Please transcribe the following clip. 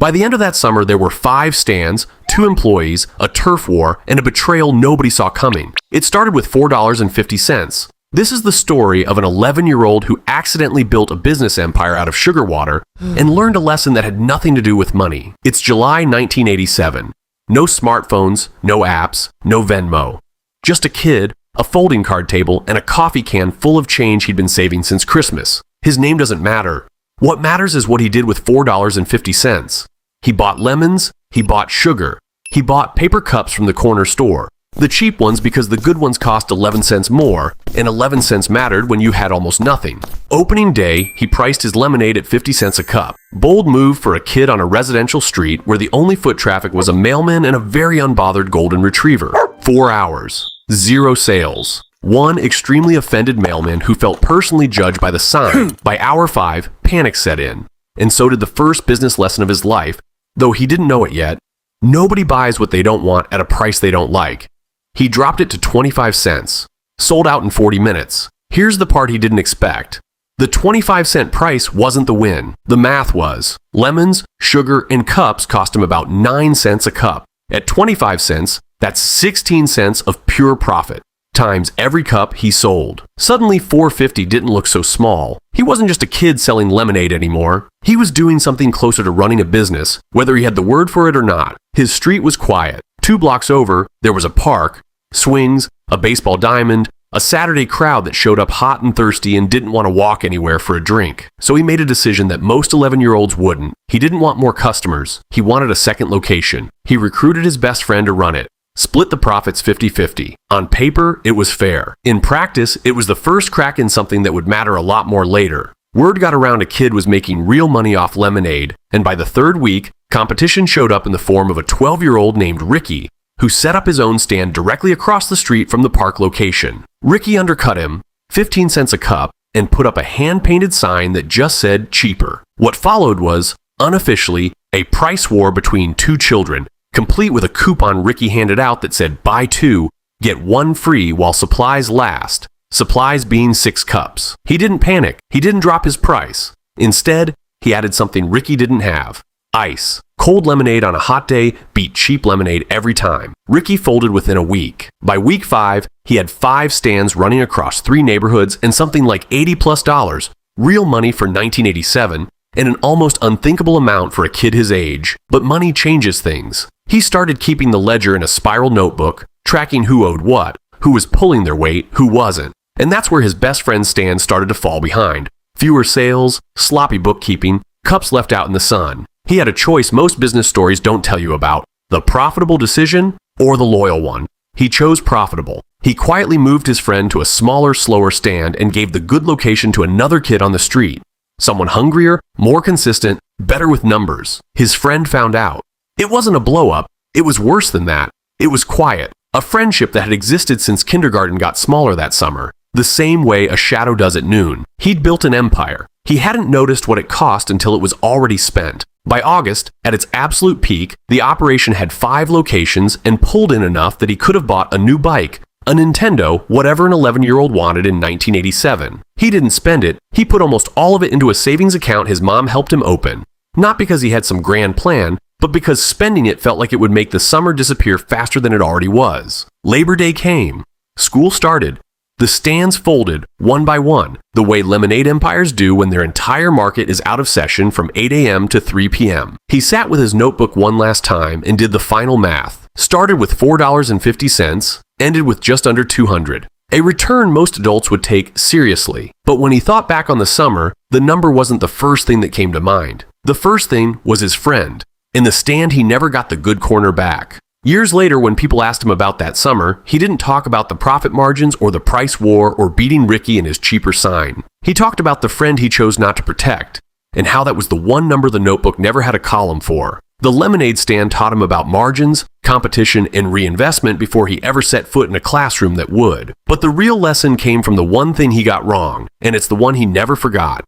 By the end of that summer, there were 5 stands, 2 employees, a turf war, and a betrayal nobody saw coming. It started with $4.50. This is the story of an 11-year-old who accidentally built a business empire out of sugar water and learned a lesson that had nothing to do with money. It's July 1987. No smartphones, no apps, no Venmo. Just a kid, a folding card table, and a coffee can full of change he'd been saving since Christmas. His name doesn't matter. What matters is what he did with $4.50. He bought lemons, he bought sugar, he bought paper cups from the corner store. The cheap ones because the good ones cost 11 cents more, and 11 cents mattered when you had almost nothing. Opening day, he priced his lemonade at 50 cents a cup. Bold move for a kid on a residential street where the only foot traffic was a mailman and a very unbothered golden retriever. 4 hours. 0 sales. One extremely offended mailman who felt personally judged by the sign. By hour 5, panic set in. And so did the first business lesson of his life, though he didn't know it yet. Nobody buys what they don't want at a price they don't like. He dropped it to 25 cents. Sold out in 40 minutes. Here's the part he didn't expect. The 25-cent price wasn't the win. The math was. Lemons, sugar, and cups cost him about 9 cents a cup. At 25 cents, that's 16 cents of pure profit, times every cup he sold. Suddenly, $4.50 didn't look so small. He wasn't just a kid selling lemonade anymore. He was doing something closer to running a business, whether he had the word for it or not. His street was quiet. 2 blocks over, there was a park, swings, a baseball diamond, a Saturday crowd that showed up hot and thirsty and didn't want to walk anywhere for a drink. So he made a decision that most 11-year-olds wouldn't. He didn't want more customers. He wanted a second location. He recruited his best friend to run it. Split the profits 50-50. On paper, it was fair. In practice, it was the first crack in something that would matter a lot more later. Word got around a kid was making real money off lemonade, and by the 3rd week, competition showed up in the form of a 12-year-old named Ricky, who set up his own stand directly across the street from the park location. Ricky undercut him, 15 cents a cup, and put up a hand-painted sign that just said cheaper. What followed was, unofficially, a price war between 2 children, complete with a coupon Ricky handed out that said buy 2, get 1 free while supplies last. Supplies being 6 cups. He didn't panic. He didn't drop his price. Instead, he added something Ricky didn't have. Ice. Cold lemonade on a hot day beat cheap lemonade every time. Ricky folded within a week. By week 5, he had 5 stands running across 3 neighborhoods and something like $80+, real money for 1987, and an almost unthinkable amount for a kid his age. But money changes things. He started keeping the ledger in a spiral notebook, tracking who owed what, who was pulling their weight, who wasn't. And that's where his best friend's stand started to fall behind. Fewer sales, sloppy bookkeeping, cups left out in the sun. He had a choice most business stories don't tell you about: the profitable decision or the loyal one. He chose profitable. He quietly moved his friend to a smaller, slower stand and gave the good location to another kid on the street. Someone hungrier, more consistent, better with numbers. His friend found out. It wasn't a blow-up. It was worse than that. It was quiet. A friendship that had existed since kindergarten got smaller that summer, the same way a shadow does at noon. He'd built an empire. He hadn't noticed what it cost until it was already spent. By August, at its absolute peak, the operation had 5 locations and pulled in enough that he could have bought a new bike, a Nintendo, whatever an 11-year-old wanted in 1987. He didn't spend it. He put almost all of it into a savings account his mom helped him open. Not because he had some grand plan, but because spending it felt like it would make the summer disappear faster than it already was. Labor Day came. School started. The stands folded, one by one, the way lemonade empires do when their entire market is out of session from 8 a.m. to 3 p.m. He sat with his notebook one last time and did the final math. Started with $4.50, ended with just under $200. A return most adults would take seriously. But when he thought back on the summer, the number wasn't the first thing that came to mind. The first thing was his friend. In the stand, he never got the good corner back. Years later, when people asked him about that summer, he didn't talk about the profit margins or the price war or beating Ricky and his cheaper sign. He talked about the friend he chose not to protect, and how that was the one number the notebook never had a column for. The lemonade stand taught him about margins, competition, and reinvestment before he ever set foot in a classroom that would. But the real lesson came from the one thing he got wrong, and it's the one he never forgot.